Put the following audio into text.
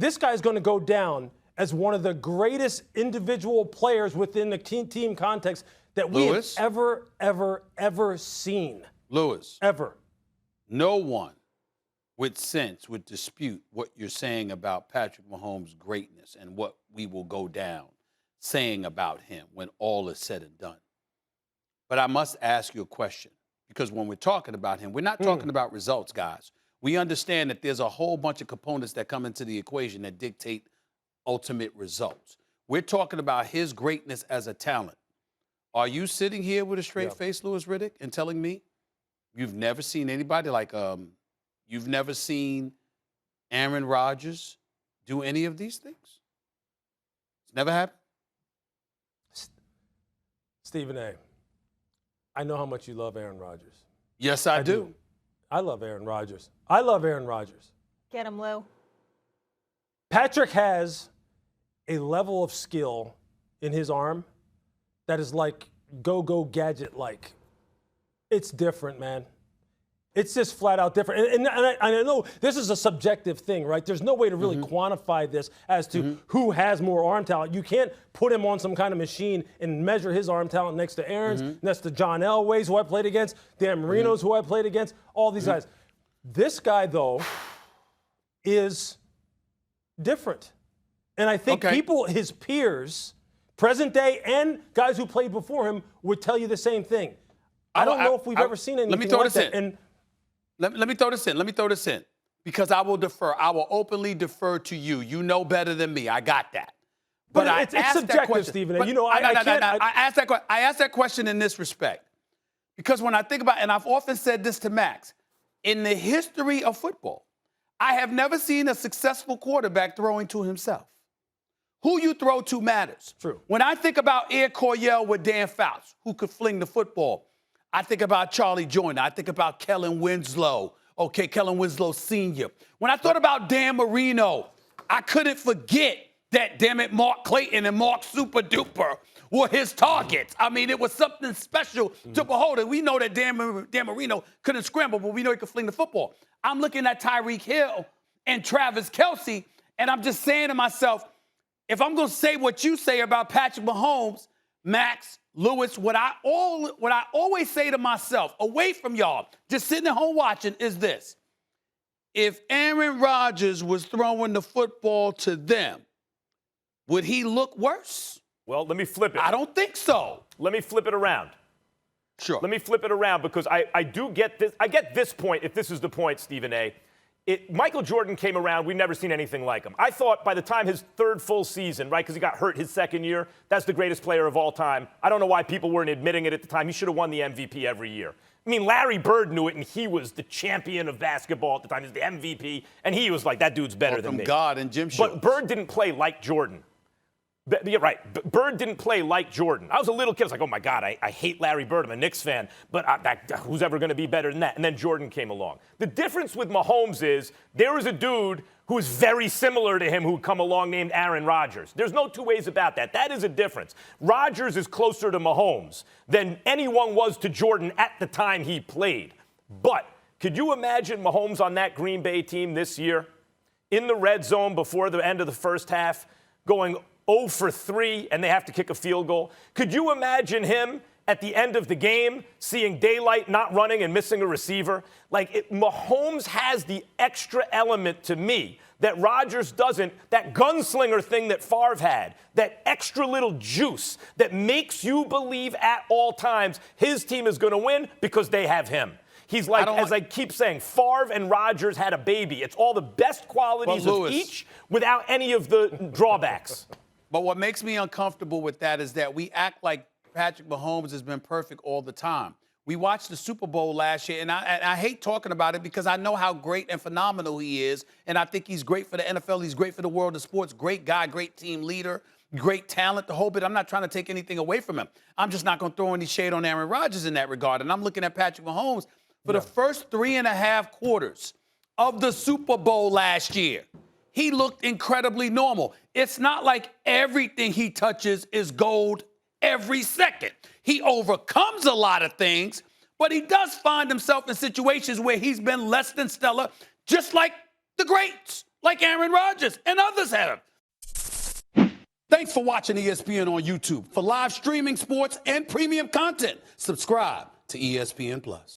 This guy's going to go down as one of the greatest individual players within the team context that we have ever seen. Louis. Ever. No one with sense would dispute what you're saying about Patrick Mahomes' greatness and what we will go down saying about him when all is said and done. But I must ask you a question, because when we're talking about him, we're not talking about results, guys. We understand that there's a whole bunch of components that come into the equation that dictate ultimate results. We're talking about his greatness as a talent. Are you sitting here with a straight face, Louis Riddick, and telling me you've never seen anybody like you've never seen Aaron Rodgers do any of these things? It's never happened? Stephen A., I know how much you love Aaron Rodgers. Yes, I do. I love Aaron Rodgers. I love Aaron Rodgers. Get him, Lou. Patrick has a level of skill in his arm that is like go-go gadget-like. It's different, man. It's just flat out different. And I know this is a subjective thing, right? There's no way to really quantify this as to who has more arm talent. You can't put him on some kind of machine and measure his arm talent next to Aaron's, next to John Elway's, who I played against, Dan Marino's, who I played against, all these guys. This guy, though, is different. And I think people, his peers, present day and guys who played before him, would tell you the same thing. I don't know if we've ever seen anything like that. Let me throw this in. Let me throw this in. Because I will defer. I will openly defer to you. You know better than me. I got that. But it's subjective, Stephen. But, you know, I asked that question in this respect. Because when I think about, and I've often said this to Max, in the history of football, I have never seen a successful quarterback throwing to himself. Who you throw to matters. True. When I think about Ed Coryell with Dan Fouts, who could fling the football, I think about Charlie Joyner. I think about Kellen Winslow. Okay, Kellen Winslow Sr. When I thought about Dan Marino, I couldn't forget that, damn it, Mark Clayton and Mark Super Duper were his targets. I mean, it was something special to behold. And we know that Dan Marino couldn't scramble, but we know he could fling the football. I'm looking at Tyreek Hill and Travis Kelce, and I'm just saying to myself, if I'm going to say what you say about Patrick Mahomes, Max, Louis, what I always say to myself, away from y'all, just sitting at home watching, is this. If Aaron Rodgers was throwing the football to them, would he look worse? Well, let me flip it. I don't think so. Let me flip it around. Sure. Let me flip it around because I do get this. I get this point, if this is the point, Stephen A. Michael Jordan came around. We've never seen anything like him. I thought by the time his third full season, right, because he got hurt his second year, that's the greatest player of all time. I don't know why people weren't admitting it at the time. He should have won the MVP every year. I mean, Larry Bird knew it, and he was the champion of basketball at the time. He was the MVP, and he was like, that dude's better than me. God and Jim Shorts. But Bird didn't play like Jordan. Yeah, right. Bird didn't play like Jordan. I was a little kid. I was like, oh, my God, I hate Larry Bird. I'm a Knicks fan. But who's ever going to be better than that? And then Jordan came along. The difference with Mahomes is there was a dude who is very similar to him who come along named Aaron Rodgers. There's no two ways about that. That is a difference. Rodgers is closer to Mahomes than anyone was to Jordan at the time he played. But could you imagine Mahomes on that Green Bay team this year in the red zone before the end of the first half going 0 for 3, and they have to kick a field goal? Could you imagine him at the end of the game seeing daylight, not running, and missing a receiver? Mahomes has the extra element to me that Rodgers doesn't, that gunslinger thing that Favre had, that extra little juice that makes you believe at all times his team is going to win because they have him. He's like, as I keep saying, Favre and Rodgers had a baby. It's all the best qualities of each without any of the drawbacks. But what makes me uncomfortable with that is that we act like Patrick Mahomes has been perfect all the time. We watched the Super Bowl last year, and I hate talking about it because I know how great and phenomenal he is, and I think he's great for the NFL. He's great for the world of sports. Great guy, great team leader, great talent, the whole bit. I'm not trying to take anything away from him. I'm just not going to throw any shade on Aaron Rodgers in that regard. And I'm looking at Patrick Mahomes for the first 3.5 quarters of the Super Bowl last year. He looked incredibly normal. It's not like everything he touches is gold every second. He overcomes a lot of things, but he does find himself in situations where he's been less than stellar, just like the greats. like Aaron Rodgers and others have. Thanks for watching ESPN on YouTube. For live streaming sports and premium content, subscribe to ESPN+.